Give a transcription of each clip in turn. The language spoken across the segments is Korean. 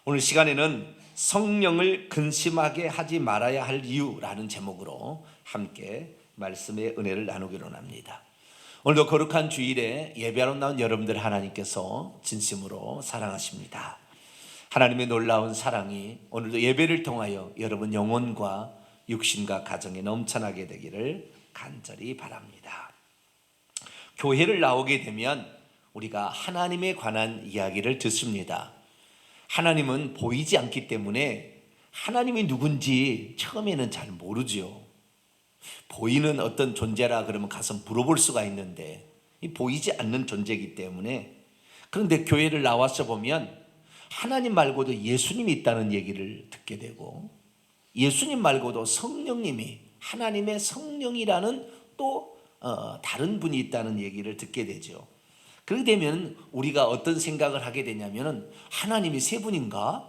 오늘 시간에는 성령을 근심하게 하지 말아야 할 이유라는 제목으로 함께 말씀의 은혜를 나누기로 합니다. 오늘도 거룩한 주일에 예배하러 나온 여러분들 하나님께서 진심으로 사랑하십니다. 하나님의 놀라운 사랑이 오늘도 예배를 통하여 여러분 영혼과 육신과 가정에 넘쳐나게 되기를 간절히 바랍니다. 교회를 나오게 되면 우리가 하나님에 관한 이야기를 듣습니다. 하나님은 보이지 않기 때문에 하나님이 누군지 처음에는 잘 모르죠. 보이는 어떤 존재라 그러면 가서 물어볼 수가 있는데 보이지 않는 존재이기 때문에, 그런데 교회를 나와서 보면 하나님 말고도 예수님이 있다는 얘기를 듣게 되고, 예수님 말고도 성령님이, 하나님의 성령이라는 또 다른 분이 있다는 얘기를 듣게 되죠. 그렇게 되면 우리가 어떤 생각을 하게 되냐면, 하나님이 세 분인가?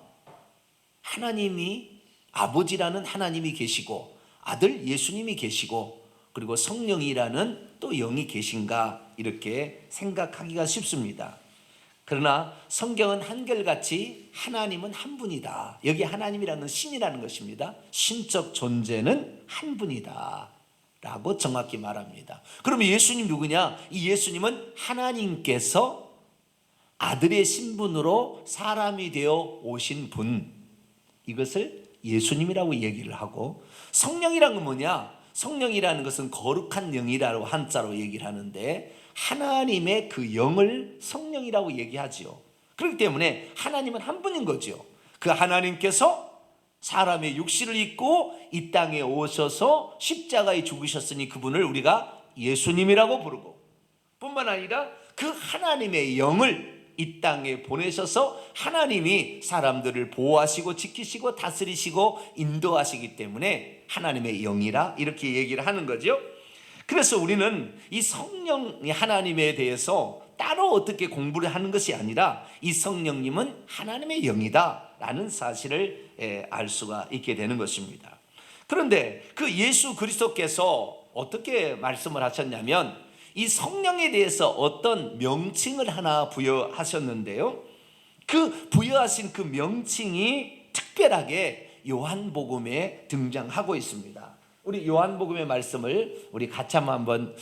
하나님이 아버지라는 하나님이 계시고 아들 예수님이 계시고 그리고 성령이라는 또 영이 계신가, 이렇게 생각하기가 쉽습니다. 그러나 성경은 한결같이 하나님은 한 분이다. 여기 하나님이라는 신이라는 것입니다. 신적 존재는 한 분이다 라고 정확히 말합니다. 그러면 예수님 누구냐? 이 예수님은 하나님께서 아들의 신분으로 사람이 되어 오신 분, 이것을 예수님이라고 얘기를 하고, 성령이란 건 뭐냐? 성령이라는 것은 거룩한 영이라고 한자로 얘기를 하는데, 하나님의 그 영을 성령이라고 얘기하지요. 그렇기 때문에 하나님은 한 분인 거죠. 그 하나님께서 사람의 육신을 입고 이 땅에 오셔서 십자가에 죽으셨으니 그분을 우리가 예수님이라고 부르고, 뿐만 아니라 그 하나님의 영을 이 땅에 보내셔서 하나님이 사람들을 보호하시고 지키시고 다스리시고 인도하시기 때문에 하나님의 영이라 이렇게 얘기를 하는 거죠. 그래서 우리는 이 성령 하나님에 대해서 따로 어떻게 공부를 하는 것이 아니라 이 성령님은 하나님의 영이다 라는 사실을 알 수가 있게 되는 것입니다. 그런데 그 예수 그리스도께서 어떻게 말씀을 하셨냐면, 이 성령에 대해서 어떤 명칭을 하나 부여하셨는데요, 그 부여하신 그 명칭이 특별하게 요한복음에 등장하고 있습니다. 우리 요한복음의 말씀을 우리 같이 한번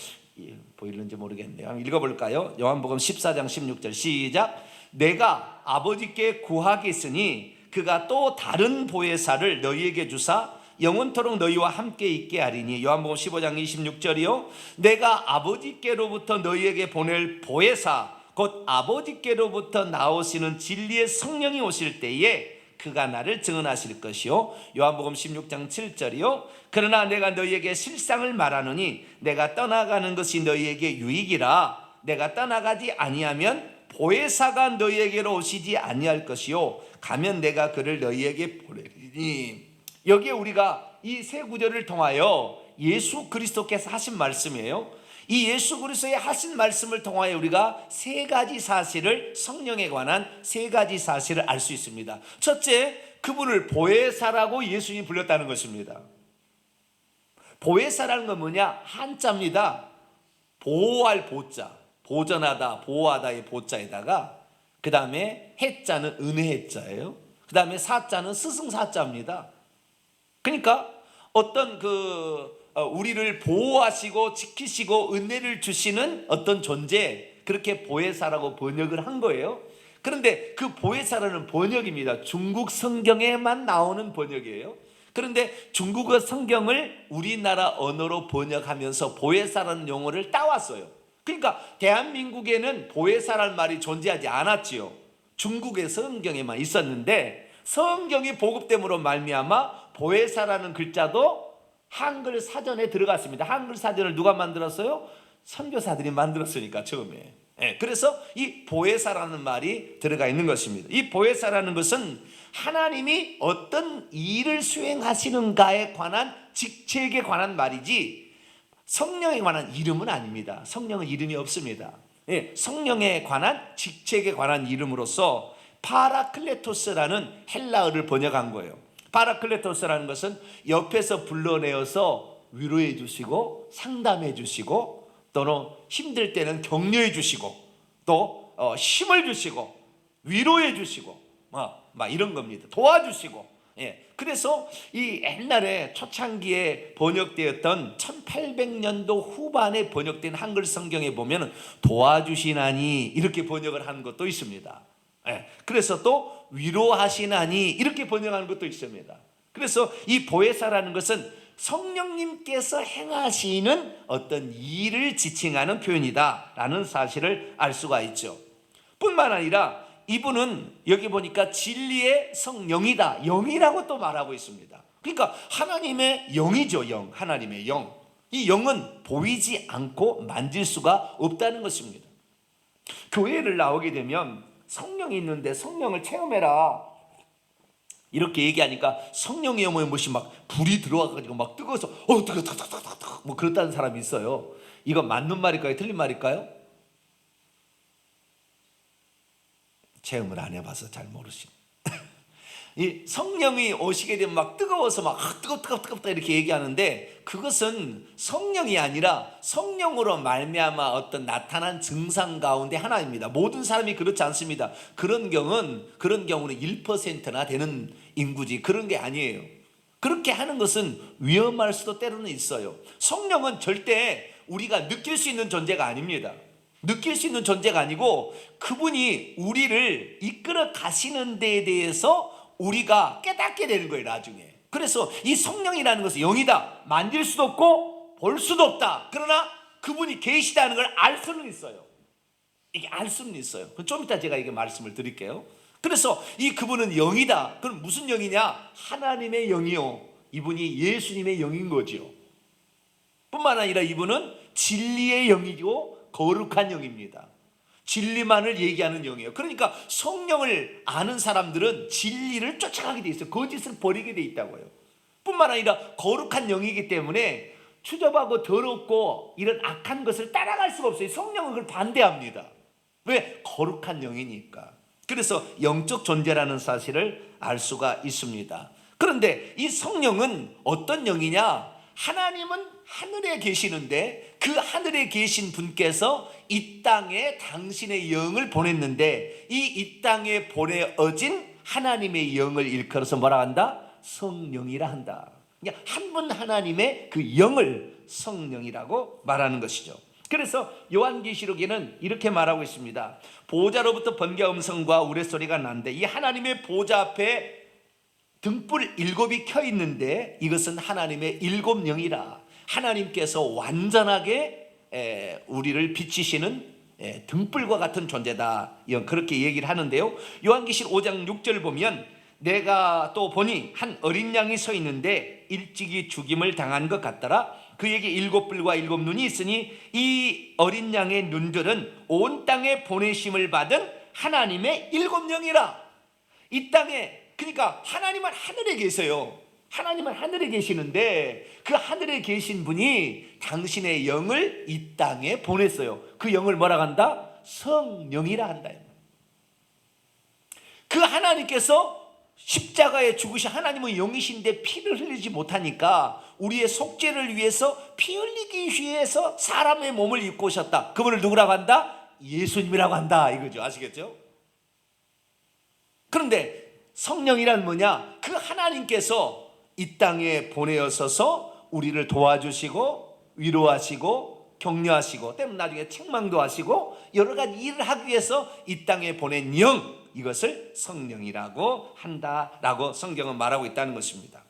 보이는지 모르겠네요. 한번 읽어볼까요? 요한복음 14장 16절 시작. 내가 아버지께 구하겠으니 그가 또 다른 보혜사를 너희에게 주사 영원토록 너희와 함께 있게 하리니. 요한복음 15장 26절이요. 내가 아버지께로부터 너희에게 보낼 보혜사 곧 아버지께로부터 나오시는 진리의 성령이 오실 때에 그가 나를 증언하실 것이요. 요한복음 16장 7절이요. 그러나 내가 너희에게 실상을 말하노니 내가 떠나가는 것이 너희에게 유익이라. 내가 떠나가지 아니하면 보혜사가 너희에게로 오시지 아니할 것이요. 가면 내가 그를 너희에게 보내리니. 여기에 우리가 이 세 구절을 통하여 예수 그리스도께서 하신 말씀이에요. 이 예수 그리스도의 하신 말씀을 통하여 우리가 세 가지 사실을, 성령에 관한 세 가지 사실을 알 수 있습니다. 첫째, 그분을 보혜사라고 예수님이 불렸다는 것입니다. 보혜사라는 건 뭐냐? 한자입니다. 보호할 보자, 보전하다, 보호하다의 보자에다가 그 다음에 해자는 은혜 해자예요. 그 다음에 사자는 스승사자입니다. 그러니까 어떤 우리를 보호하시고 지키시고 은혜를 주시는 어떤 존재, 그렇게 보혜사라고 번역을 한 거예요. 그런데 그 보혜사라는 번역입니다. 중국 성경에만 나오는 번역이에요. 그런데 중국어 성경을 우리나라 언어로 번역하면서 보혜사라는 용어를 따왔어요. 그러니까 대한민국에는 보혜사라는 말이 존재하지 않았지요. 중국의 성경에만 있었는데 성경이 보급됨으로 말미암아 보혜사라는 글자도 한글 사전에 들어갔습니다. 한글 사전을 누가 만들었어요? 선교사들이 만들었으니까 처음에. 그래서 이 보혜사라는 말이 들어가 있는 것입니다. 이 보혜사라는 것은 하나님이 어떤 일을 수행하시는가에 관한 직책에 관한 말이지 성령에 관한 이름은 아닙니다. 성령은 이름이 없습니다. 성령에 관한 직책에 관한 이름으로서 파라클레토스라는 헬라어를 번역한 거예요. 파라클레토스라는 것은 옆에서 불러내어서 위로해 주시고 상담해 주시고 또는 힘들 때는 격려해 주시고 또 힘을 주시고 위로해 주시고 막 이런 겁니다. 도와주시고. 예. 그래서 이 옛날에 초창기에 번역되었던 1800년도 후반에 번역된 한글 성경에 보면 도와주시나니 이렇게 번역을 하는 것도 있습니다. 예. 그래서 또 위로하시나니 이렇게 번역하는 것도 있습니다. 그래서 이 보혜사라는 것은 성령님께서 행하시는 어떤 일을 지칭하는 표현이다라는 사실을 알 수가 있죠. 뿐만 아니라 이분은 여기 보니까 진리의 성령이다, 영이라고 또 말하고 있습니다. 그러니까 하나님의 영이죠. 영, 하나님의 영. 이 영은 보이지 않고 만질 수가 없다는 것입니다. 교회를 나오게 되면 성령이 있는데 성령을 체험해라 이렇게 얘기하니까 성령의 영혼에 막 불이 들어와가지고 막 뜨거워서 뜨거 뭐 그렇다는 사람이 있어요. 이거 맞는 말일까요? 틀린 말일까요? 체험을 안 해봐서 잘 모르시네. 이 성령이 오시게 되면 막 뜨거워서 막 뜨겁다 이렇게 얘기하는데 그것은 성령이 아니라 성령으로 말미암아 어떤 나타난 증상 가운데 하나입니다. 모든 사람이 그렇지 않습니다. 그런 경우는 1%나 되는 인구지 그런 게 아니에요. 그렇게 하는 것은 위험할 수도 때로는 있어요. 성령은 절대 우리가 느낄 수 있는 존재가 아닙니다. 느낄 수 있는 존재가 아니고 그분이 우리를 이끌어 가시는 데에 대해서 우리가 깨닫게 되는 거예요, 나중에. 그래서 이 성령이라는 것은 영이다. 만질 수도 없고 볼 수도 없다. 그러나 그분이 계시다는 걸 알 수는 있어요. 이게 알 수는 있어요. 좀 이따 제가 이게 말씀을 드릴게요. 그래서 이 그분은 영이다. 그럼 무슨 영이냐? 하나님의 영이요. 이분이 예수님의 영인 거죠. 뿐만 아니라 이분은 진리의 영이고 거룩한 영입니다. 진리만을 얘기하는 영이에요. 그러니까 성령을 아는 사람들은 진리를 쫓아가게 돼 있어요. 거짓을 버리게 돼 있다고요. 뿐만 아니라 거룩한 영이기 때문에 추접하고 더럽고 이런 악한 것을 따라갈 수가 없어요. 성령은 그걸 반대합니다. 왜? 거룩한 영이니까. 그래서 영적 존재라는 사실을 알 수가 있습니다. 그런데 이 성령은 어떤 영이냐? 하나님은 하늘에 계시는데 그 하늘에 계신 분께서 이 땅에 당신의 영을 보냈는데 이 땅에 보내어진 하나님의 영을 일컬어서 뭐라 한다? 성령이라 한다. 그러니까 한 분 하나님의 그 영을 성령이라고 말하는 것이죠. 그래서 요한계시록에는 이렇게 말하고 있습니다. 보좌로부터 번개 음성과 우레소리가 나는데 이 하나님의 보좌 앞에 등불 7이 켜 있는데 이것은 하나님의 7영이라. 하나님께서 완전하게 우리를 비치시는 등불과 같은 존재다. 그렇게 얘기를 하는데요. 요한계시록 5장 6절 보면 내가 또 보니 한 어린 양이 서 있는데 일찍이 죽임을 당한 것 같더라. 그에게 7뿔과 7눈이 있으니 이 어린 양의 눈들은 온 땅에 보내심을 받은 하나님의 7영이라. 이 땅에, 그러니까 하나님은 하늘에 계세요. 하나님은 하늘에 계시는데 그 하늘에 계신 분이 당신의 영을 이 땅에 보냈어요. 그 영을 뭐라 한다? 성령이라 한다. 그 하나님께서 십자가에 죽으신 하나님은 영이신데 피를 흘리지 못하니까 우리의 속죄를 위해서 피 흘리기 위해서 사람의 몸을 입고 오셨다. 그분을 누구라고 한다? 예수님이라고 한다. 이거죠. 아시겠죠? 그런데 성령이란 뭐냐? 그 하나님께서 이 땅에 보내어서서 우리를 도와주시고 위로하시고 격려하시고 때문에 나중에 책망도 하시고 여러 가지 일을 하기 위해서 이 땅에 보낸 영, 이것을 성령이라고 한다라고 성경은 말하고 있다는 것입니다.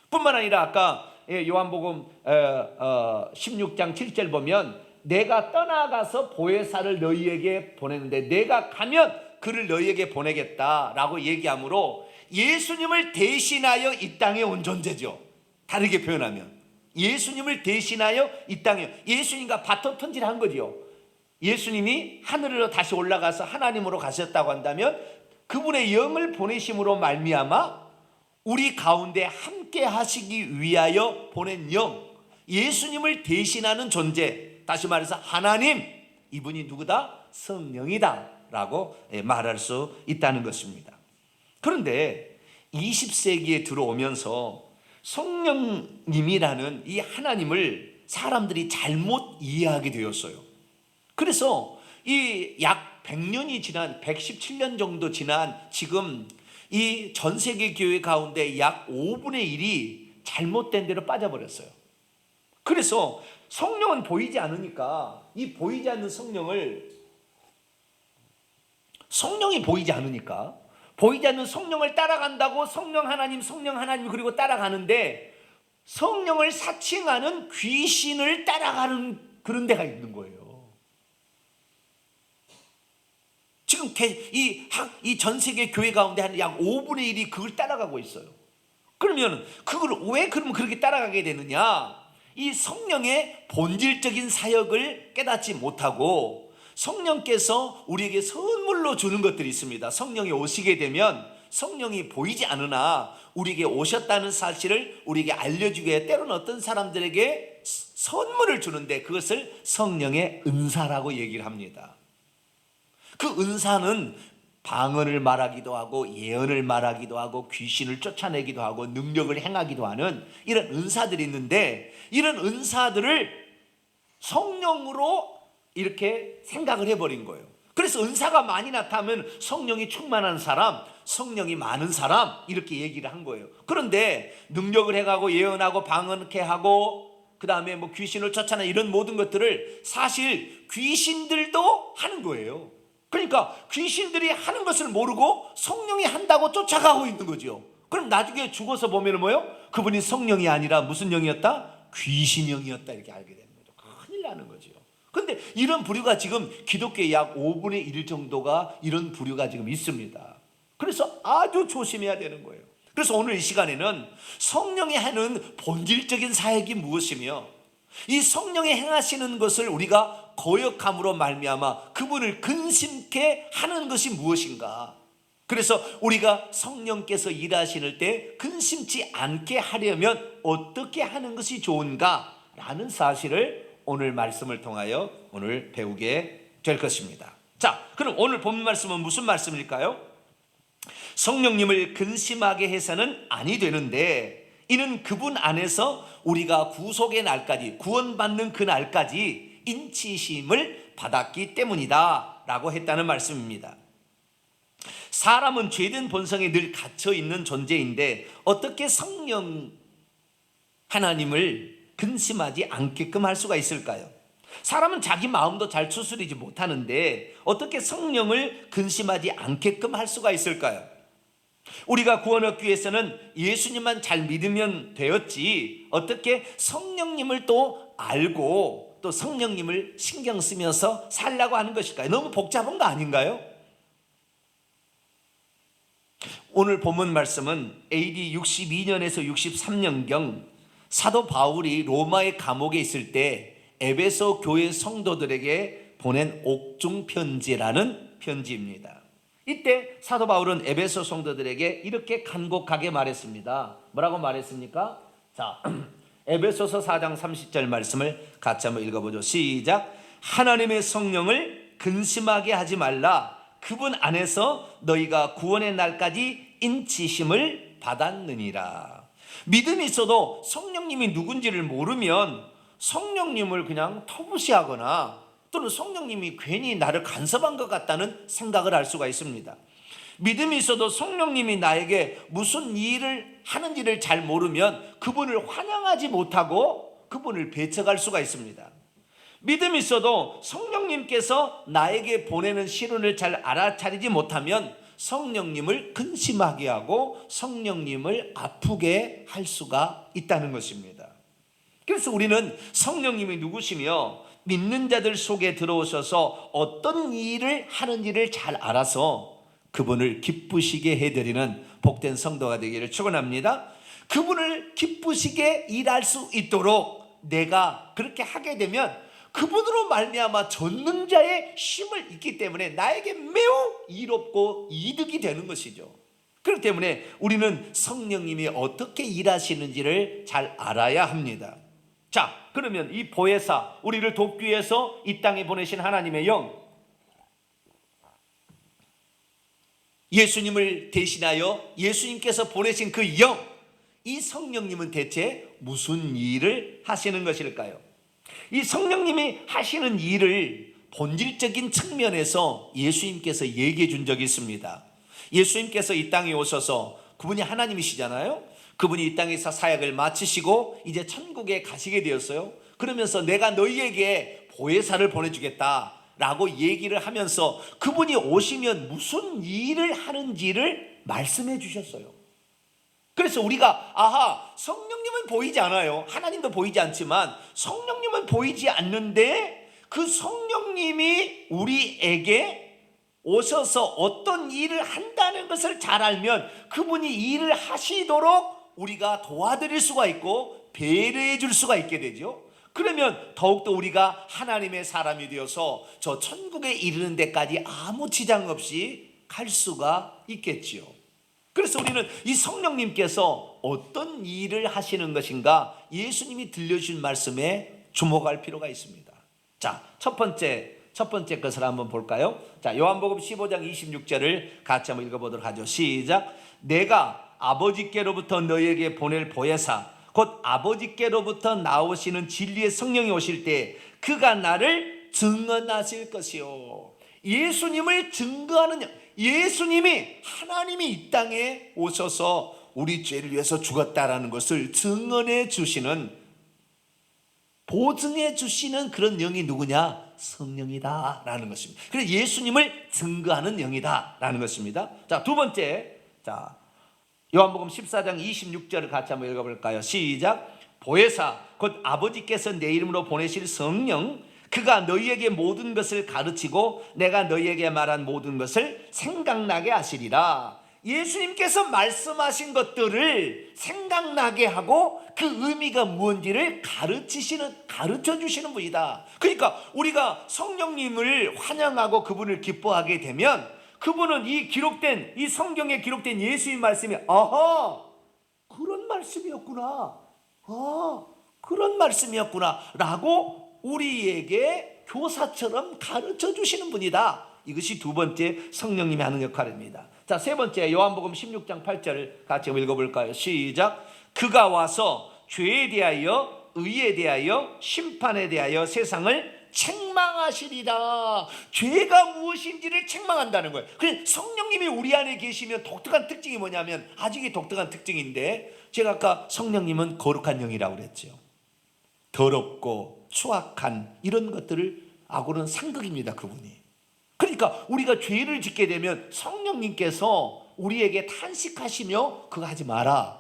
뿐만 아니라 아까 요한복음 16장 7절 보면 내가 떠나가서 보혜사를 너희에게 보냈는데 내가 가면 그를 너희에게 보내겠다라고 얘기하므로 예수님을 대신하여 이 땅에 온 존재죠. 다르게 표현하면 예수님을 대신하여 이 땅에, 예수님과 바톤 턴지를 한 거죠. 예수님이 하늘로 다시 올라가서 하나님으로 가셨다고 한다면 그분의 영을 보내심으로 말미암아 우리 가운데 함께 하시기 위하여 보낸 영, 예수님을 대신하는 존재, 다시 말해서 하나님, 이분이 누구다? 성령이다 라고 말할 수 있다는 것입니다. 그런데 20세기에 들어오면서 성령님이라는 이 하나님을 사람들이 잘못 이해하게 되었어요. 그래서 이 약 100년이 지난 117년 정도 지난 지금 이 전 세계 교회 가운데 약 5분의 1이 잘못된 데로 빠져버렸어요. 그래서 성령은 보이지 않으니까 이 보이지 않는 성령이 보이지 않으니까 보이지 않는 성령을 따라간다고 성령 하나님 그리고 따라가는데 성령을 사칭하는 귀신을 따라가는 그런 데가 있는 거예요. 지금 이 전 세계 교회 가운데 한 약 5분의 1이 그걸 따라가고 있어요. 그러면 그걸 왜 그러면 그렇게 따라가게 되느냐? 이 성령의 본질적인 사역을 깨닫지 못하고 성령께서 우리에게 선물로 주는 것들이 있습니다. 성령이 오시게 되면 성령이 보이지 않으나 우리에게 오셨다는 사실을 우리에게 알려주기 위해 때로는 어떤 사람들에게 선물을 주는데 그것을 성령의 은사라고 얘기를 합니다. 그 은사는 방언을 말하기도 하고 예언을 말하기도 하고 귀신을 쫓아내기도 하고 능력을 행하기도 하는 이런 은사들이 있는데 이런 은사들을 성령으로 이렇게 생각을 해버린 거예요. 그래서 은사가 많이 나타나면 성령이 충만한 사람, 성령이 많은 사람 이렇게 얘기를 한 거예요. 그런데 능력을 해가고 예언하고 방언케 하고 그 다음에 뭐 귀신을 쫓아내 이런 모든 것들을 사실 귀신들도 하는 거예요. 그러니까 귀신들이 하는 것을 모르고 성령이 한다고 쫓아가고 있는 거죠. 그럼 나중에 죽어서 보면 뭐예요? 그분이 성령이 아니라 무슨 영이었다? 귀신영이었다 이렇게 알게 되는 거죠. 큰일 나는 거죠. 그런데 이런 부류가 지금 기독교의 약 5분의 1 정도가 이런 부류가 지금 있습니다. 그래서 아주 조심해야 되는 거예요. 그래서 오늘 이 시간에는 성령이 하는 본질적인 사역이 무엇이며 이 성령이 행하시는 것을 우리가 거역함으로 말미암아 그분을 근심케 하는 것이 무엇인가? 그래서 우리가 성령께서 일하시는 때 근심치 않게 하려면 어떻게 하는 것이 좋은가? 라는 사실을 오늘 말씀을 통하여 오늘 배우게 될 것입니다. 자, 그럼 오늘 본 말씀은 무슨 말씀일까요? 성령님을 근심하게 해서는 아니 되는데 이는 그분 안에서 우리가 구속의 날까지 구원받는 그 날까지 인치심을 받았기 때문이다 라고 했다는 말씀입니다. 사람은 죄된 본성에 늘 갇혀있는 존재인데 어떻게 성령 하나님을 근심하지 않게끔 할 수가 있을까요? 사람은 자기 마음도 잘 추스리지 못하는데 어떻게 성령을 근심하지 않게끔 할 수가 있을까요? 우리가 구원 얻기 위해서는 예수님만 잘 믿으면 되었지 어떻게 성령님을 또 알고 또 성령님을 신경 쓰면서 살라고 하는 것일까요? 너무 복잡한 거 아닌가요? 오늘 본문 말씀은 AD 62년에서 63년경 사도 바울이 로마의 감옥에 있을 때 에베소 교회 성도들에게 보낸 옥중 편지라는 편지입니다. 이때 사도 바울은 에베소 성도들에게 이렇게 간곡하게 말했습니다. 뭐라고 말했습니까? 자, 에베소서 4장 30절 말씀을 같이 한번 읽어보죠. 시작. 하나님의 성령을 근심하게 하지 말라. 그분 안에서 너희가 구원의 날까지 인치심을 받았느니라. 믿음이 있어도 성령님이 누군지를 모르면 성령님을 그냥 터부시하거나 또는 성령님이 괜히 나를 간섭한 것 같다는 생각을 할 수가 있습니다. 믿음이 있어도 성령님이 나에게 무슨 일을 하는지를 잘 모르면 그분을 환영하지 못하고 그분을 배척할 수가 있습니다. 믿음이 있어도 성령님께서 나에게 보내는 시련을 잘 알아차리지 못하면 성령님을 근심하게 하고 성령님을 아프게 할 수가 있다는 것입니다. 그래서 우리는 성령님이 누구시며 믿는 자들 속에 들어오셔서 어떤 일을 하는지를 잘 알아서 그분을 기쁘시게 해드리는 복된 성도가 되기를 축원합니다. 그분을 기쁘시게 일할 수 있도록 내가 그렇게 하게 되면 그분으로 말미암아 전능자의 힘을 있기 때문에 나에게 매우 이롭고 이득이 되는 것이죠. 그렇기 때문에 우리는 성령님이 어떻게 일하시는지를 잘 알아야 합니다. 자, 그러면 이 보혜사, 우리를 돕기 위해서 이 땅에 보내신 하나님의 영, 예수님을 대신하여 예수님께서 보내신 그 영, 이 성령님은 대체 무슨 일을 하시는 것일까요? 이 성령님이 하시는 일을 본질적인 측면에서 예수님께서 얘기해 준 적이 있습니다. 예수님께서 이 땅에 오셔서 그분이 하나님이시잖아요. 그분이 이 땅에서 사역을 마치시고 이제 천국에 가시게 되었어요. 그러면서 내가 너희에게 보혜사를 보내주겠다라고 얘기를 하면서 그분이 오시면 무슨 일을 하는지를 말씀해 주셨어요. 그래서 우리가 아하, 성령님은 보이지 않아요. 하나님도 보이지 않지만 성령님은 보이지 않는데 그 성령님이 우리에게 오셔서 어떤 일을 한다는 것을 잘 알면 그분이 일을 하시도록 우리가 도와드릴 수가 있고 배려해 줄 수가 있게 되죠. 그러면 더욱더 우리가 하나님의 사람이 되어서 저 천국에 이르는 데까지 아무 지장 없이 갈 수가 있겠지요. 그래서 우리는 이 성령님께서 어떤 일을 하시는 것인가 예수님이 들려주신 말씀에 주목할 필요가 있습니다. 자, 첫 번째 것을 한번 볼까요? 자, 요한복음 15장 26절을 같이 한번 읽어보도록 하죠. 시작. 내가 아버지께로부터 너희에게 보낼 보혜사 곧 아버지께로부터 나오시는 진리의 성령이 오실 때 그가 나를 증언하실 것이요. 예수님을 증거하는 예수님이 하나님이 이 땅에 오셔서 우리 죄를 위해서 죽었다라는 것을 증언해 주시는 보증해 주시는 그런 영이 누구냐? 성령이다라는 것입니다. 그래서 예수님을 증거하는 영이다라는 것입니다. 자, 두 번째, 자 요한복음 14장 26절을 같이 한번 읽어볼까요? 시작. 보혜사 곧 아버지께서 내 이름으로 보내실 성령 그가 너희에게 모든 것을 가르치고 내가 너희에게 말한 모든 것을 생각나게 하시리라. 예수님께서 말씀하신 것들을 생각나게 하고 그 의미가 무엇인지를 가르쳐 주시는 분이다. 그러니까 우리가 성령님을 환영하고 그분을 기뻐하게 되면 그분은 이 성경에 기록된 예수의 말씀이 아하, 그런 말씀이었구나. 그런 말씀이었구나 라고 우리에게 교사처럼 가르쳐 주시는 분이다. 이것이 두 번째 성령님이 하는 역할입니다. 자, 세 번째 요한복음 16장 8절을 같이 읽어볼까요? 시작. 그가 와서 죄에 대하여 의에 대하여 심판에 대하여 세상을 책망하시리라. 죄가 무엇인지를 책망한다는 거예요. 그래서 성령님이 우리 안에 계시면 독특한 특징이 뭐냐면 아주 독특한 특징인데 제가 아까 성령님은 거룩한 영이라고 그랬죠. 더럽고 추악한 이런 것들을 하고는 상극입니다. 그분이. 그러니까 우리가 죄를 짓게 되면 성령님께서 우리에게 탄식하시며 그거 하지 마라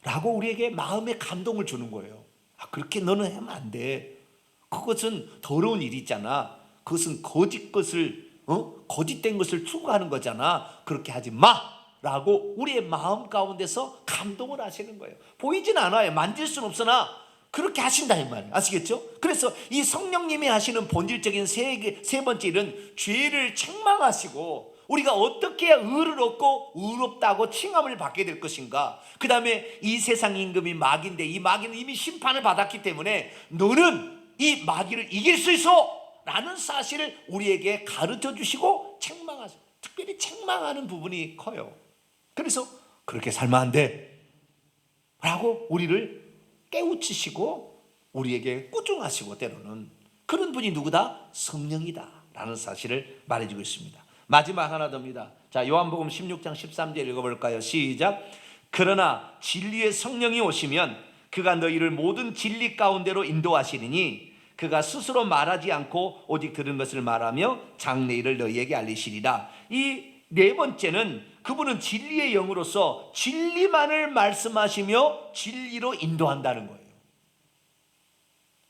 라고 우리에게 마음의 감동을 주는 거예요. 그렇게 너는 하면 안 돼. 그것은 더러운 일이 있잖아. 그것은 거짓된 것을 추구하는 거잖아. 그렇게 하지 마 라고 우리의 마음 가운데서 감동을 하시는 거예요. 보이진 않아요. 만질 수는 없으나 그렇게 하신다 이 말이에요. 아시겠죠? 그래서 이 성령님이 하시는 본질적인 세 번째 일은 죄를 책망하시고 우리가 어떻게 해야 의를 얻고 의롭다고 칭함을 받게 될 것인가. 그 다음에 이 세상 임금이 마귀인데 이 마귀는 이미 심판을 받았기 때문에 너는 이 마귀를 이길 수 있어 라는 사실을 우리에게 가르쳐 주시고 책망하세요. 특별히 책망하는 부분이 커요. 그래서 그렇게 살면 안 돼 라고 우리를 깨우치시고 우리에게 꾸중하시고 때로는 그런 분이 누구다? 성령이다 라는 사실을 말해주고 있습니다. 마지막 하나 더입니다. 자, 요한복음 16장 13절 읽어볼까요? 시작. 그러나 진리의 성령이 오시면 그가 너희를 모든 진리 가운데로 인도하시리니 그가 스스로 말하지 않고 오직 들은 것을 말하며 장래일을 너희에게 알리시리라. 이 네 번째는 그분은 진리의 영으로서 진리만을 말씀하시며 진리로 인도한다는 거예요.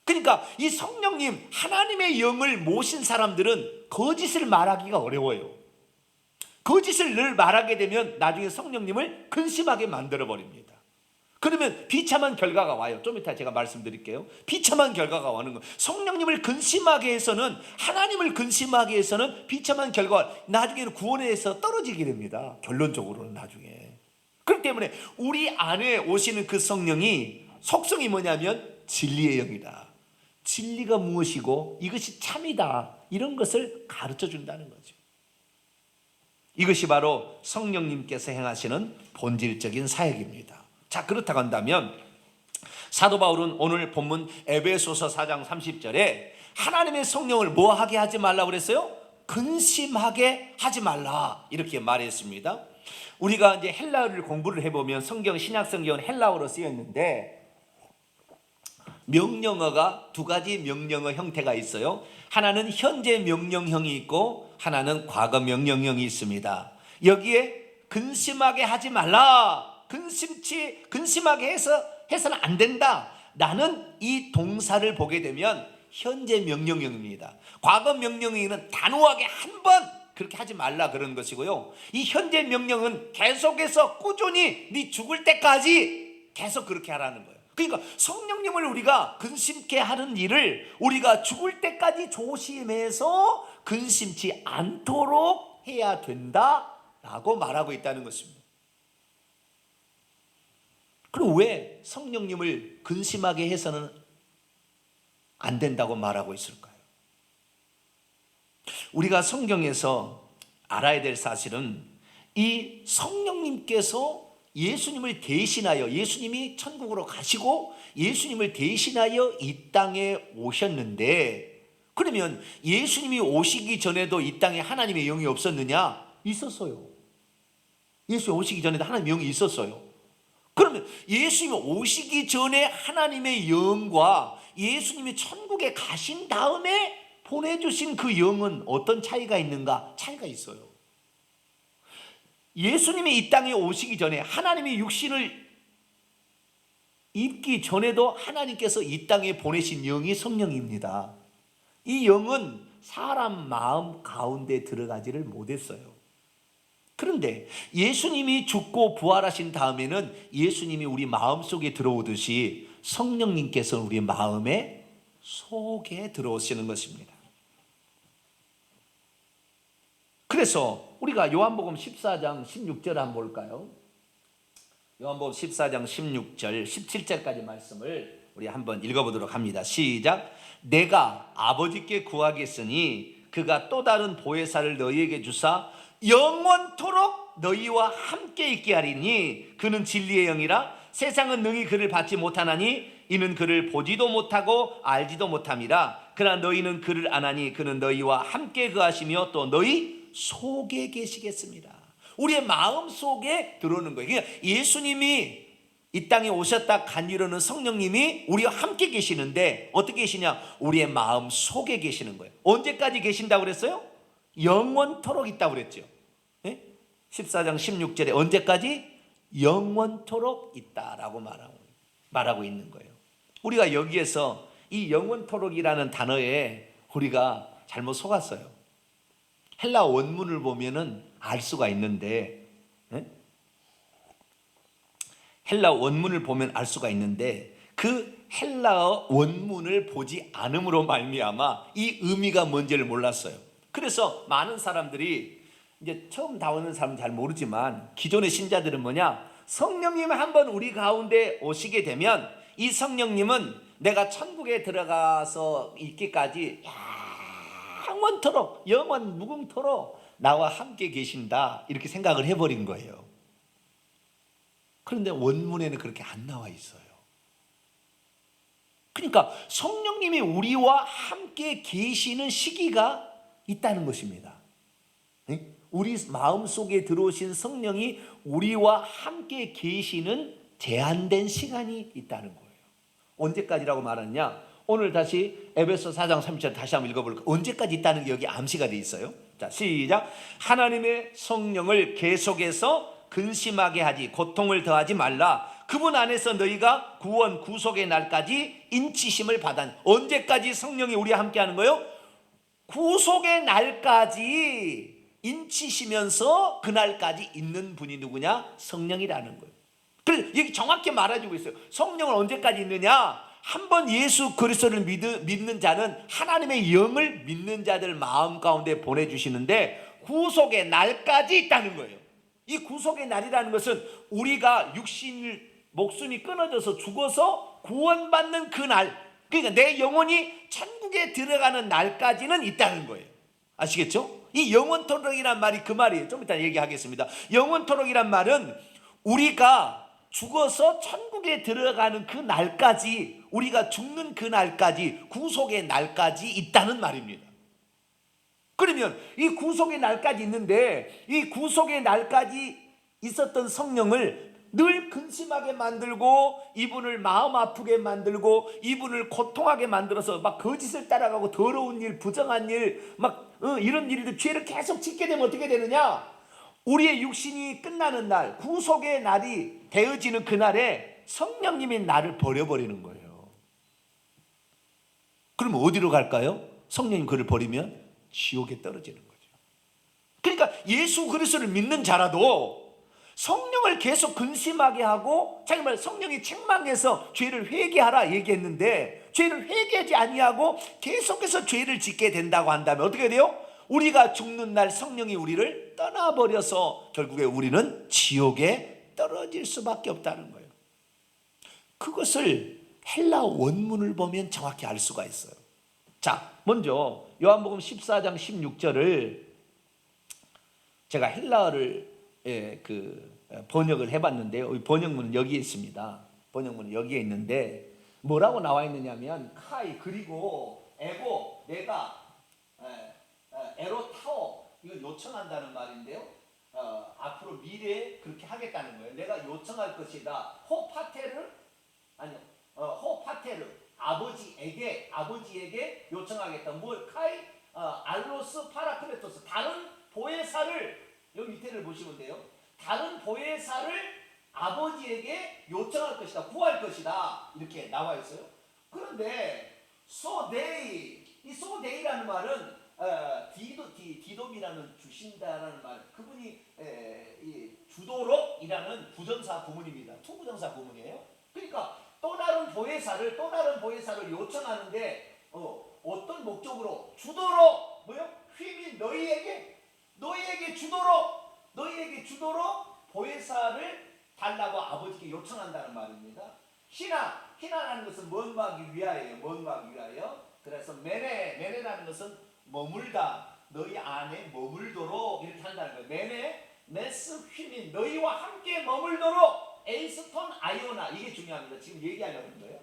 그러니까 이 성령님 하나님의 영을 모신 사람들은 거짓을 말하기가 어려워요. 거짓을 늘 말하게 되면 나중에 성령님을 근심하게 만들어버립니다. 그러면 비참한 결과가 와요. 좀 이따 제가 말씀드릴게요. 비참한 결과가 오는 거예요. 성령님을 근심하게 해서는 하나님을 근심하게 해서는 비참한 결과가 나중에는 구원에서 떨어지게 됩니다. 결론적으로는 나중에. 그렇기 때문에 우리 안에 오시는 그 성령이 속성이 뭐냐면 진리의 영이다. 진리가 무엇이고 이것이 참이다. 이런 것을 가르쳐 준다는 거죠. 이것이 바로 성령님께서 행하시는 본질적인 사역입니다. 자, 그렇다고 한다면 사도 바울은 오늘 본문 에베소서 4장 30절에 하나님의 성령을 뭐 하게 하지 말라고 그랬어요? 근심하게 하지 말라 이렇게 말했습니다. 우리가 이제 헬라어를 공부를 해보면 신약 성경은 헬라어로 쓰여 있는데 명령어가 두 가지 명령어 형태가 있어요. 하나는 현재 명령형이 있고 하나는 과거 명령형이 있습니다. 여기에 근심하게 하지 말라, 근심하게 해서는 안 된다 라는 이 동사를 보게 되면 현재 명령형입니다. 과거 명령형은 단호하게 한 번 그렇게 하지 말라 그런 것이고요. 이 현재 명령은 계속해서 꾸준히 네 죽을 때까지 계속 그렇게 하라는 거예요. 그러니까 성령님을 우리가 근심케 하는 일을 우리가 죽을 때까지 조심해서 근심치 않도록 해야 된다라고 말하고 있다는 것입니다. 그럼 왜 성령님을 근심하게 해서는 안 된다고 말하고 있을까요? 우리가 성경에서 알아야 될 사실은 이 성령님께서 예수님을 대신하여, 예수님이 천국으로 가시고 예수님을 대신하여 이 땅에 오셨는데, 그러면 예수님이 오시기 전에도 이 땅에 하나님의 영이 없었느냐? 있었어요. 예수님이 오시기 전에도 하나님의 영이 있었어요. 그러면 예수님이 오시기 전에 하나님의 영과 예수님이 천국에 가신 다음에 보내주신 그 영은 어떤 차이가 있는가? 차이가 있어요. 예수님이 이 땅에 오시기 전에 하나님이 육신을 입기 전에도 하나님께서 이 땅에 보내신 영이 성령입니다. 이 영은 사람 마음 가운데 들어가지를 못했어요. 그런데 예수님이 죽고 부활하신 다음에는 예수님이 우리 마음속에 들어오듯이 성령님께서는 우리 마음의 속에 들어오시는 것입니다. 그래서 우리가 요한복음 14장 16절 한번 볼까요? 요한복음 14장 16절 17절까지 말씀을 우리 한번 읽어보도록 합니다. 시작. 내가 아버지께 구하겠으니 그가 또 다른 보혜사를 너희에게 주사 영원토록 너희와 함께 있게 하리니 그는 진리의 영이라 세상은 능히 그를 받지 못하나니 이는 그를 보지도 못하고 알지도 못함이라. 그러나 너희는 그를 아나니 그는 너희와 함께 거하시며 또 너희 속에 계시겠습니다. 우리의 마음 속에 들어오는 거예요. 그러니까 예수님이 이 땅에 오셨다 간 이유로는 성령님이 우리와 함께 계시는데 어떻게 계시냐? 우리의 마음 속에 계시는 거예요. 언제까지 계신다고 그랬어요? 영원토록 있다고 그랬죠. 14장 16절에 언제까지? 영원토록 있다라고 말하고 있는 거예요. 우리가 여기에서 이 영원토록이라는 단어에 우리가 잘못 속았어요. 헬라 원문을 보면은 알 수가 있는데, 헬라 원문을 보면 알 수가 있는데 그 헬라어 원문을 보지 않음으로 말미암아 이 의미가 뭔지를 몰랐어요. 그래서 많은 사람들이 이제 처음 나오는 사람은 잘 모르지만 기존의 신자들은 뭐냐? 성령님 한번 우리 가운데 오시게 되면 이 성령님은 내가 천국에 들어가서 있기까지 영원토록, 영원 무궁토록 나와 함께 계신다 이렇게 생각을 해버린 거예요. 그런데 원문에는 그렇게 안 나와 있어요. 그러니까 성령님이 우리와 함께 계시는 시기가 있다는 것입니다. 우리 마음속에 들어오신 성령이 우리와 함께 계시는 제한된 시간이 있다는 거예요. 언제까지라고 말하느냐? 오늘 다시 에베소 4장 3절 다시 한번 읽어볼까요? 언제까지 있다는 게 여기 암시가 되어 있어요. 자, 시작. 하나님의 성령을 계속해서 근심하게 하지 고통을 더하지 말라. 그분 안에서 너희가 구원 구속의 날까지 인치심을 받았니. 언제까지 성령이 우리와 함께 하는 거예요? 구속의 날까지 인치시면서 그날까지 있는 분이 누구냐? 성령이라는 거예요. 그래서 여기 정확히 말해주고 있어요. 성령은 언제까지 있느냐? 한번 예수 그리스도를 믿는 자는 하나님의 영을 믿는 자들 마음 가운데 보내주시는데 구속의 날까지 있다는 거예요. 이 구속의 날이라는 것은 우리가 목숨이 끊어져서 죽어서 구원받는 그 날, 그러니까 내 영혼이 천국에 들어가는 날까지는 있다는 거예요. 아시겠죠? 이 영원토록이란 말이 그 말이에요. 좀 이따 얘기하겠습니다. 영원토록이란 말은 우리가 죽어서 천국에 들어가는 그 날까지, 우리가 죽는 그 날까지, 구속의 날까지 있다는 말입니다. 그러면 이 구속의 날까지 있는데 이 구속의 날까지 있었던 성령을 늘 근심하게 만들고 이분을 마음 아프게 만들고 이분을 고통하게 만들어서 막 거짓을 따라가고 더러운 일, 부정한 일, 막 이런 일들 죄를 계속 짓게 되면 어떻게 되느냐? 우리의 육신이 끝나는 날, 구속의 날이 되어지는 그날에 성령님이 나를 버려버리는 거예요. 그럼 어디로 갈까요? 성령님 그를 버리면 지옥에 떨어지는 거죠. 그러니까 예수 그리스도를 믿는 자라도 성령을 계속 근심하게 하고 자기 말 성령이 책망해서 죄를 회개하라 얘기했는데 죄를 회개하지 아니하고 계속해서 죄를 짓게 된다고 한다면 어떻게 돼요? 우리가 죽는 날 성령이 우리를 떠나버려서 결국에 우리는 지옥에 떨어질 수밖에 없다는 거예요. 그것을 헬라 원문을 보면 정확히 알 수가 있어요. 자, 먼저 요한복음 14장 16절을 제가 헬라어를 번역을 해봤는데요. 번역문은 여기에 있습니다. 번역문은 여기에 있는데 뭐라고 나와 있느냐면 카이 그리고 에고 내가 에로타오 이거 요청한다는 말인데요. 앞으로 미래에 그렇게 하겠다는 거예요. 내가 요청할 것이다. 호파테르 아니요. 호파테르 아버지에게 요청하겠다. 뭘 카이 알로스 파라크레토스 다른 보혜사를 여기 밑에를 보시면 돼요. 다른 보혜사를 아버지에게 요청할 것이다. 구할 것이다. 이렇게 나와 있어요. 그런데 so they 이 so they라는 말은 디돔이라는 주신다라는 말 그분이 주도록이라는 부정사 구문입니다. 투부정사 구문이에요. 그러니까 또 다른 보혜사를 요청하는데 어떤 목적으로 주도록 뭐요? 휘민 너희에게 주도록 보혜사를 달라고 아버지께 요청한다는 말입니다. 희나라는 것은 뭔가하기 위하여. 그래서 메네라는 것은 머물다, 너희 안에 머물도록 이렇게 한다는 거예요. 메스 휘민 너희와 함께 머물도록 에이스톤 아이오나 이게 중요합니다. 지금 얘기하려고 하는 거예요.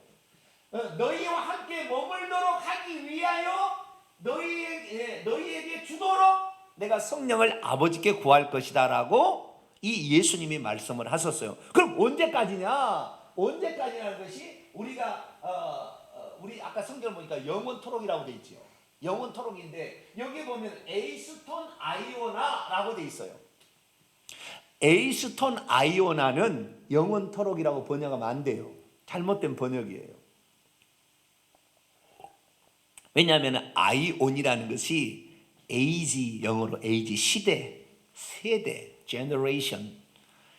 너희와 함께 머물도록 하기 위하여 너희에게 주도록 내가 성령을 아버지께 구할 것이다 라고 이 예수님이 말씀을 하셨어요. 그럼 언제까지냐는 것이 우리가 우리 아까 성경을 보니까 영원토록이라고 돼 있죠. 영원토록인데 여기 보면 에이스톤 아이오나라고 돼 있어요. 에이스톤 아이오나는 영원토록이라고 번역하면 안 돼요. 잘못된 번역이에요. 왜냐하면 아이온이라는 것이 에이지 영어로 에이지 시대, 세대, generation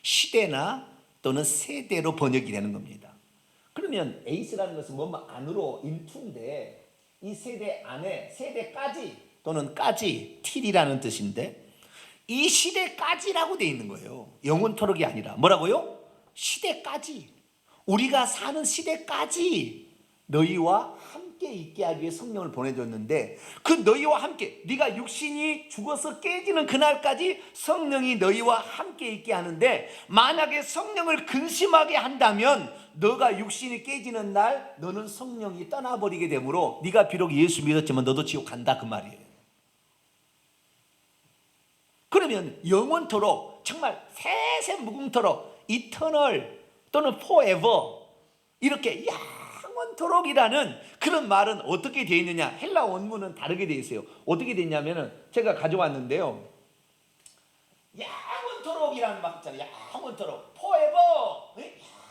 시대나 또는 세대로 번역이 되는 겁니다. 그러면 에이스라는 것은 뭐뭐 안으로 인투인데 이 세대 안에 세대까지 또는 까지 틸이라는 뜻인데 이 시대까지라고 돼 있는 거예요. 영원토록이 아니라 뭐라고요? 시대까지 우리가 사는 시대까지 너희와 함께 있게 하기 위해 성령을 보내줬는데 그 너희와 함께 네가 육신이 죽어서 깨지는 그날까지 성령이 너희와 함께 있게 하는데 만약에 성령을 근심하게 한다면 너가 육신이 깨지는 날 너는 성령이 떠나버리게 되므로 네가 비록 예수 믿었지만 너도 지옥 간다 그 말이에요. 그러면 영원토록 정말 세세 무궁토록 이터널 또는 forever 이렇게 영원토록이라는 그런 말은 어떻게 되어 있느냐? 헬라 원문은 다르게 되어 있어요. 어떻게 되어 있냐면은 제가 가져왔는데요. 영원토록이라는 말 있잖아요. 영원토록 forever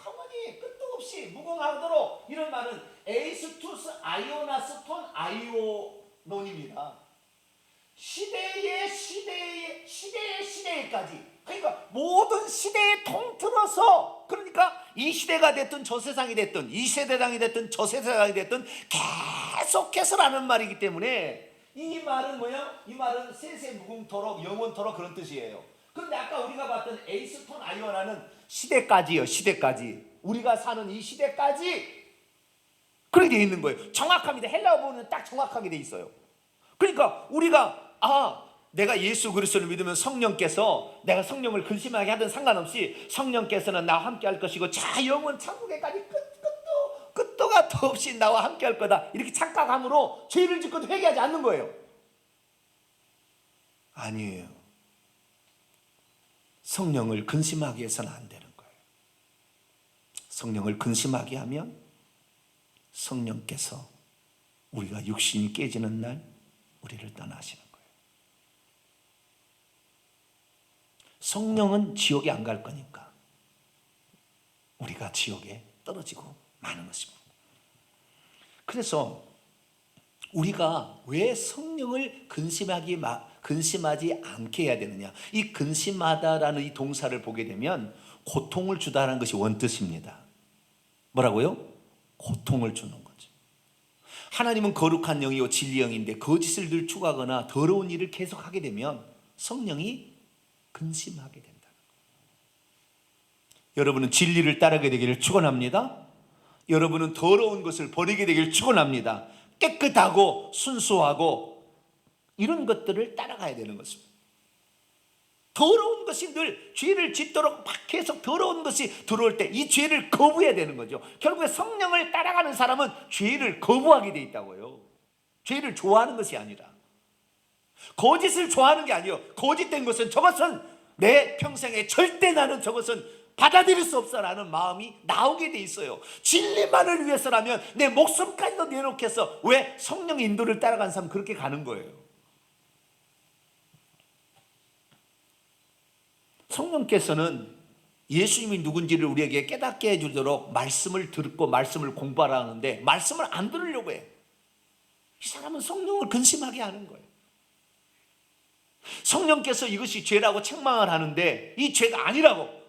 영원히 끝도 없이 무궁하도록 이런 말은 에이스투스 아이오나스톤 아이오논입니다. 시대에까지 그러니까 모든 시대에 통틀어서 그러니까 이 시대가 됐든 저 세상이 됐든 이 세대당이 됐든 저 세대당이 됐든 계속해서라는 말이기 때문에 이 말은 뭐야? 이 말은 세세무궁토록 영원토록 그런 뜻이에요. 그런데 아까 우리가 봤던 에이스톤 아이오나는 시대까지요. 시대까지 우리가 사는 이 시대까지 그렇게 되어 있는 거예요. 정확합니다. 헬라어 보면 딱 정확하게 되어 있어요. 그러니까 우리가 내가 예수 그리스도를 믿으면 성령께서 내가 성령을 근심하게 하든 상관없이 성령께서는 나와 함께 할 것이고 자 영원 천국에까지 끝도가 더 없이 나와 함께 할 거다 이렇게 착각함으로 죄를 짓고도 회개하지 않는 거예요. 아니에요. 성령을 근심하게 해서는 안 되는 거예요. 성령을 근심하게 하면 성령께서 우리가 육신이 깨지는 날 우리를 떠나시는 거예요. 성령은 지옥에 안 갈 거니까 우리가 지옥에 떨어지고 마는 것입니다. 그래서 우리가 왜 성령을 근심하지 않게 해야 되느냐? 이 근심하다라는 이 동사를 보게 되면 고통을 주다라는 것이 원뜻입니다. 뭐라고요? 고통을 주는 거죠. 하나님은 거룩한 영이요 진리 영인데 거짓을 늘 추구하거나 더러운 일을 계속하게 되면 성령이 근심하게 된다. 여러분은 진리를 따르게 되기를 축원합니다. 여러분은 더러운 것을 버리게 되기를 축원합니다. 깨끗하고 순수하고 이런 것들을 따라가야 되는 것입니다. 더러운 것이 늘 죄를 짓도록 막 계속 더러운 것이 들어올 때 이 죄를 거부해야 되는 거죠. 결국에 성령을 따라가는 사람은 죄를 거부하게 돼 있다고요. 죄를 좋아하는 것이 아니라 거짓을 좋아하는 게 아니에요. 거짓된 것은 저것은 내 평생에 절대 나는 저것은 받아들일 수 없어라는 마음이 나오게 돼 있어요. 진리만을 위해서라면 내 목숨까지도 내놓겠어. 왜? 성령의 인도를 따라간 사람은 그렇게 가는 거예요. 성령께서는 예수님이 누군지를 우리에게 깨닫게 해주도록 말씀을 듣고 말씀을 공부하라 하는데 말씀을 안 들으려고 해. 이 사람은 성령을 근심하게 하는 거예요. 성령께서 이것이 죄라고 책망을 하는데 이 죄가 아니라고,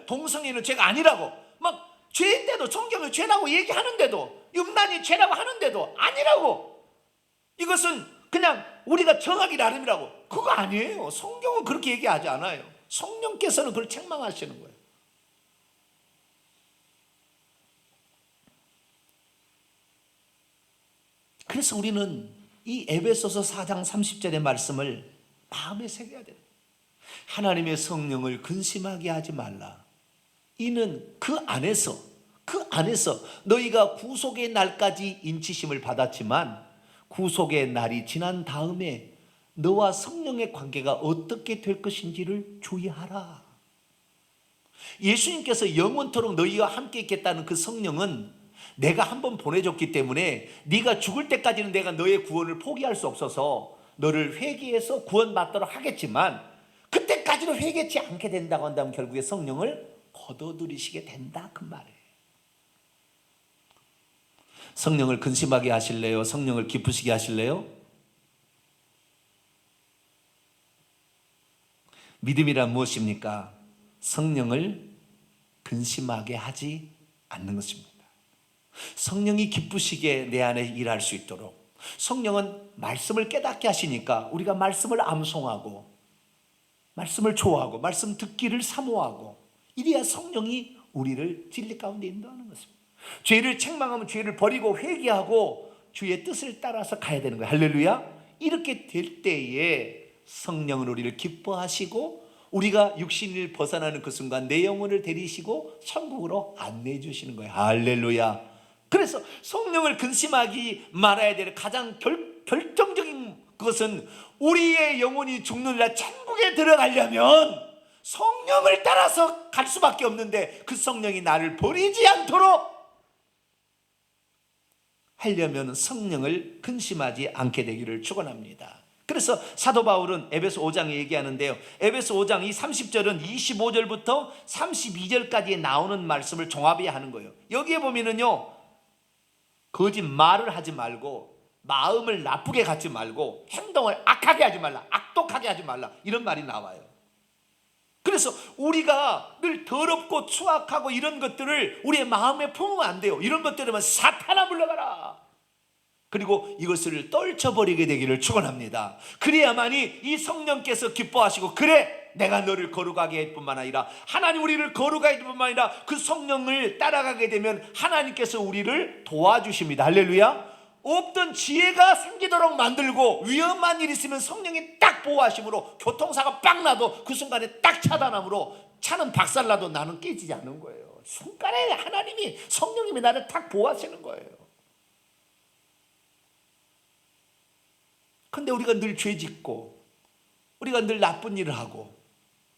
동성애는 죄가 아니라고 막 죄인데도 성경을 죄라고 얘기하는데도, 음란이 죄라고 하는데도 아니라고, 이것은 그냥 우리가 정하기 나름이라고, 그거 아니에요. 성경은 그렇게 얘기하지 않아요. 성령께서는 그걸 책망하시는 거예요. 그래서 우리는 이 에베소서 4장 30절의 말씀을 마음에 새겨야 돼요. 하나님의 성령을 근심하게 하지 말라. 이는 그 안에서 너희가 구속의 날까지 인치심을 받았지만 구속의 날이 지난 다음에 너와 성령의 관계가 어떻게 될 것인지를 주의하라. 예수님께서 영원토록 너희와 함께 있겠다는 그 성령은 내가 한번 보내줬기 때문에 네가 죽을 때까지는 내가 너의 구원을 포기할 수 없어서 너를 회개해서 구원받도록 하겠지만 그때까지는 회개치 않게 된다고 한다면 결국에 성령을 거둬들이시게 된다, 그 말이에요. 성령을 근심하게 하실래요? 성령을 기쁘시게 하실래요? 믿음이란 무엇입니까? 성령을 근심하게 하지 않는 것입니다. 성령이 기쁘시게 내 안에 일할 수 있도록, 성령은 말씀을 깨닫게 하시니까 우리가 말씀을 암송하고 말씀을 좋아하고 말씀 듣기를 사모하고, 이래야 성령이 우리를 진리 가운데 인도하는 것입니다. 죄를 책망하면 죄를 버리고 회개하고 주의 뜻을 따라서 가야 되는 거예요. 할렐루야. 이렇게 될 때에 성령은 우리를 기뻐하시고 우리가 육신을 벗어나는 그 순간 내 영혼을 데리시고 천국으로 안내해 주시는 거예요. 할렐루야. 그래서 성령을 근심하지 말아야 될 가장 결정적인 것은 우리의 영혼이 죽는 날 천국에 들어가려면 성령을 따라서 갈 수밖에 없는데 그 성령이 나를 버리지 않도록 하려면 성령을 근심하지 않게 되기를 축원합니다. 그래서 사도 바울은 에베소 5장에 얘기하는데요, 에베소 5장 이 30절은 25절부터 32절까지 나오는 말씀을 종합해야 하는 거예요. 여기에 보면은요, 거짓말을 하지 말고 마음을 나쁘게 갖지 말고 행동을 악하게 하지 말라, 악독하게 하지 말라, 이런 말이 나와요. 그래서 우리가 늘 더럽고 추악하고 이런 것들을 우리의 마음에 품으면 안 돼요. 이런 것들은 사탄아 물러가라. 그리고 이것을 떨쳐버리게 되기를 축원합니다. 그래야만이 이 성령께서 기뻐하시고, 그래 내가 너를 거룩하게 할 뿐만 아니라 하나님 우리를 거룩하게 할 뿐만 아니라 그 성령을 따라가게 되면 하나님께서 우리를 도와주십니다. 할렐루야. 없던 지혜가 생기도록 만들고 위험한 일이 있으면 성령이 딱 보호하심으로 교통사가 빵 나도 그 순간에 딱 차단함으로 차는 박살나도 나는 깨지지 않은 거예요. 순간에 하나님이, 성령님이 나를 딱 보호하시는 거예요. 근데 우리가 늘 죄짓고 우리가 늘 나쁜 일을 하고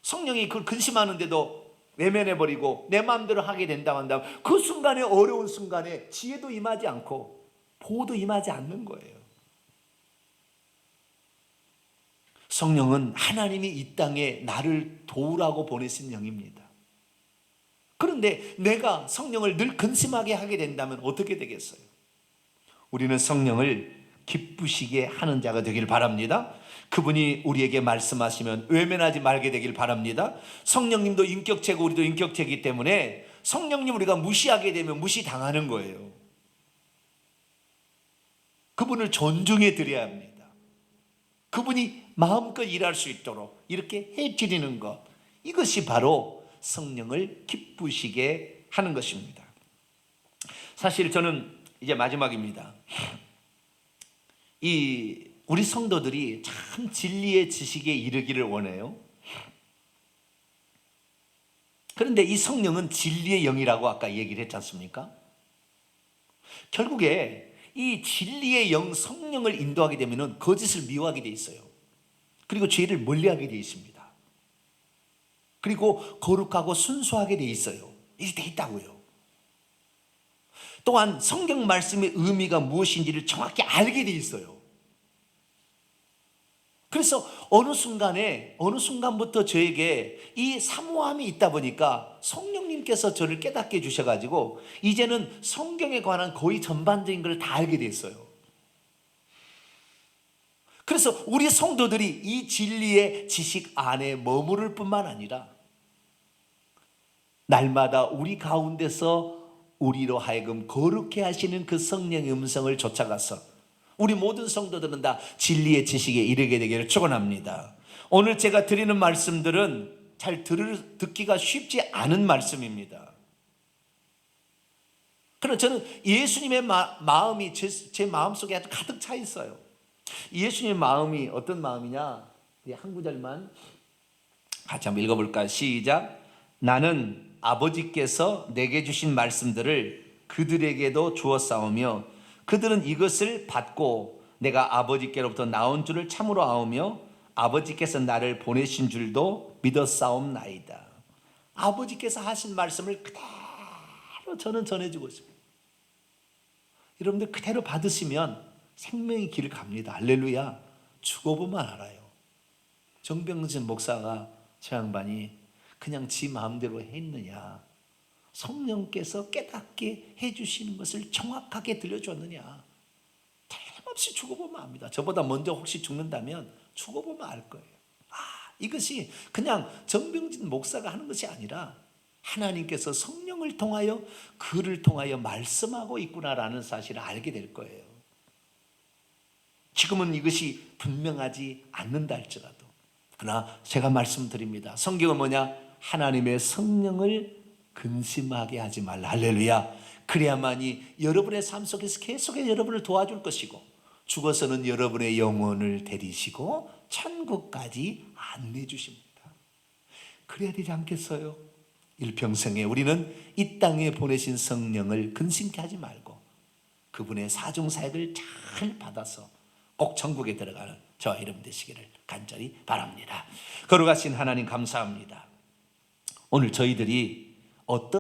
성령이 그걸 근심하는데도 외면해버리고 내 마음대로 하게 된다고 한다면 그 순간에, 어려운 순간에 지혜도 임하지 않고 보호도 임하지 않는 거예요. 성령은 하나님이 이 땅에 나를 도우라고 보내신 영입니다. 그런데 내가 성령을 늘 근심하게 하게 된다면 어떻게 되겠어요? 우리는 성령을 기쁘시게 하는 자가 되길 바랍니다. 그분이 우리에게 말씀하시면 외면하지 말게 되길 바랍니다. 성령님도 인격체고 우리도 인격체이기 때문에 성령님 우리가 무시하게 되면 무시당하는 거예요. 그분을 존중해 드려야 합니다. 그분이 마음껏 일할 수 있도록 이렇게 해드리는 것, 이것이 바로 성령을 기쁘시게 하는 것입니다. 사실 저는 이제 마지막입니다. 우리 성도들이 참 진리의 지식에 이르기를 원해요. 그런데 이 성령은 진리의 영이라고 아까 얘기를 했지 않습니까? 결국에 이 진리의 영 성령을 인도하게 되면 거짓을 미워하게 돼 있어요. 그리고 죄를 멀리하게 돼 있습니다. 그리고 거룩하고 순수하게 돼 있어요. 이게 돼 있다고요. 또한 성경 말씀의 의미가 무엇인지를 정확히 알게 돼 있어요. 그래서 어느 순간부터 저에게 이 사모함이 있다 보니까 성령님께서 저를 깨닫게 해주셔가지고 이제는 성경에 관한 거의 전반적인 걸 다 알게 됐어요. 그래서 우리 성도들이 이 진리의 지식 안에 머무를 뿐만 아니라 날마다 우리 가운데서 우리로 하여금 거룩해 하시는 그 성령의 음성을 쫓아가서 우리 모든 성도들은 다 진리의 지식에 이르게 되기를 축원합니다. 오늘 제가 드리는 말씀들은 잘 듣기가 쉽지 않은 말씀입니다. 그러나 저는 예수님의 마음이 제 마음속에 아주 가득 차 있어요. 예수님의 마음이 어떤 마음이냐? 한 구절만 같이 한번 읽어볼까요? 시작. 나는 아버지께서 내게 주신 말씀들을 그들에게도 주었사오며 그들은 이것을 받고 내가 아버지께로부터 나온 줄을 참으로 아오며 아버지께서 나를 보내신 줄도 믿었사옵나이다. 아버지께서 하신 말씀을 그대로 저는 전해주고 있습니다. 여러분들 그대로 받으시면 생명의 길을 갑니다. 할렐루야. 죽어보면 알아요. 정병진 목사가 저 양반이 그냥 지 마음대로 했느냐, 성령께서 깨닫게 해주시는 것을 정확하게 들려줬느냐, 틀림없이 죽어보면 압니다. 저보다 먼저 혹시 죽는다면 죽어보면 알 거예요. 이것이 그냥 정병진 목사가 하는 것이 아니라 하나님께서 성령을 통하여 그를 통하여 말씀하고 있구나라는 사실을 알게 될 거예요. 지금은 이것이 분명하지 않는다 할지라도, 그러나 제가 말씀드립니다. 성경은 뭐냐? 하나님의 성령을 근심하게 하지 말라. 할렐루야. 그래야만이 여러분의 삶 속에서 계속해서 여러분을 도와줄 것이고 죽어서는 여러분의 영혼을 데리시고 천국까지 안내해 주십니다. 그래야 되지 않겠어요? 일평생에 우리는 이 땅에 보내신 성령을 근심케 하지 말고 그분의 사중사역을 잘 받아서 꼭 천국에 들어가는 저와 여러분 되시기를 간절히 바랍니다. 거룩하신 하나님 감사합니다. 오늘 저희들이 어떤